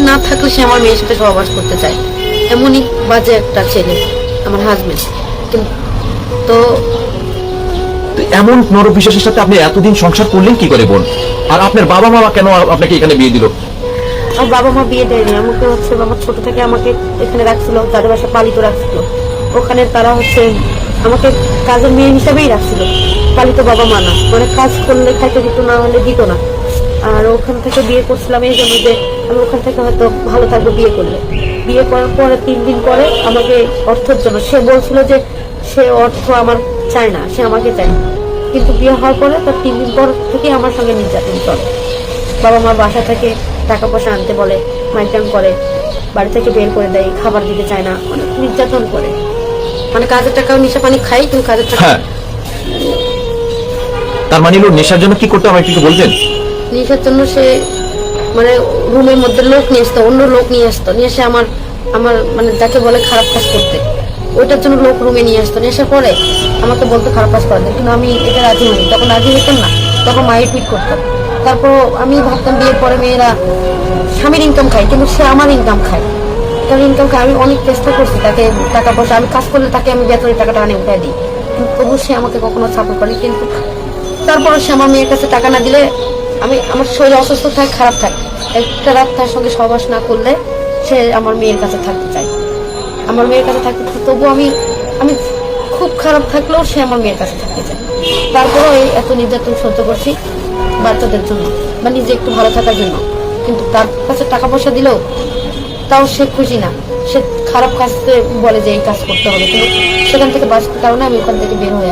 না থাকলে সে আমার মেয়ের সাথে সহবাস করতে চায়। এমনই বাজে একটা ছেলে আমার হাজবেন্ড। তো তো এমন নরবিশ্বাসের সাথে আপনি এতদিন সংসার করলেন কি করে বোন? আর আপনার বাবা মা কেন আপনাকে এখানে বিয়ে দিল? আমার বাবা মা বিয়ে দেয়নি আমাকে, হচ্ছে বাবা ছোট থেকে আমাকে এখানে রাখছিল, তাদের বাসা পালিত রাখছিল। ওখানে তারা হচ্ছে আমাকে কাজের মেয়ে হিসাবেই রাখছিল, পালিত বাবা মা না, মানে কাজ করলে খাইতে দিত, না হলে দিত না। আর ওখান থেকে বিয়ে করছিলাম এই জন্য যে আমি ওখান থেকে হয়তো ভালো থাকবো বিয়ে করলে। বিয়ে করার পরে 3 দিন পরে আমাকে অর্থের জন্য সে বলছিল যে সে অর্থ আমার চায় না, সে আমাকে চায়। কিন্তু বিয়ে হওয়ার পরে তার 3 দিন পর থেকে আমার সঙ্গে নির্যাতন চলে। বাবা মার বাসা থেকে টাকা পয়সা আনতে বলে, মাইটাং করে, বাড়ি থেকে বের করে দেয়, খাবার দিতে চায় না, অনেক নির্যাতন করে। মানে কাজের টাকাও নেশা পানি খাই, কিন্তু কাজের টাকা হ্যাঁ, তার মানে হলো নেশার জন্য কি করতে আমাকে একটু বলবেন? নেশার জন্য সে মানে রুমের মধ্যে লোক নিয়ে আসতো, অন্য লোক নিয়ে আসতো, নিয়ে এসে আমার আমার মানে যাকে বলে খারাপ কাজ করতে, ওইটার জন্য লোক রুমে নিয়ে আসতো। নেশার পরে আমাকে বলতো খারাপ কাজ করাতে, কিন্তু আমি এটা রাজি হইনি। তখন রাজি হইতাম না, তখন মায়ের পিট করতাম। তারপর আমি ভাবতাম বিয়ের পরে মেয়েরা স্বামীর ইনকাম খায়, কিন্তু সে আমার ইনকাম খায়। তার ইনকাম খায়। আমি অনেক চেষ্টা করছি তাকে টাকা পয়সা, আমি কাজ করলে তাকে আমি বেতনের টাকাটা আনে উঠাই দিই, কিন্তু তবু সে আমাকে কখনো সাপোর্ট করেনি। কিন্তু তারপরে সে আমার মেয়ের কাছে টাকা না দিলে আমার শরীর অসুস্থ থাকে, খারাপ থাকে, একটা রাত তার সঙ্গে সহবাস না করলে সে আমার মেয়ের কাছে থাকতে চায়। আমার মেয়ের কাছে থাকতে চায়, তবু আমি আমি খুব খারাপ থাকলেও সে আমার মেয়ের কাছে থাকতে চায়। তারপরেও এই এত নির্যাতন সহ্য করছি বাচ্চাদের জন্য বা নিজে একটু ভালো থাকার জন্য। কিন্তু তার কাছে টাকা পয়সা দিলেও তাও সে খুশি না, সে খারাপ কাজকে বলে যে এই কাজ করতে হবে। কিন্তু সেখান থেকে বাঁচার কারণে আমি ওখান থেকে বের হয়ে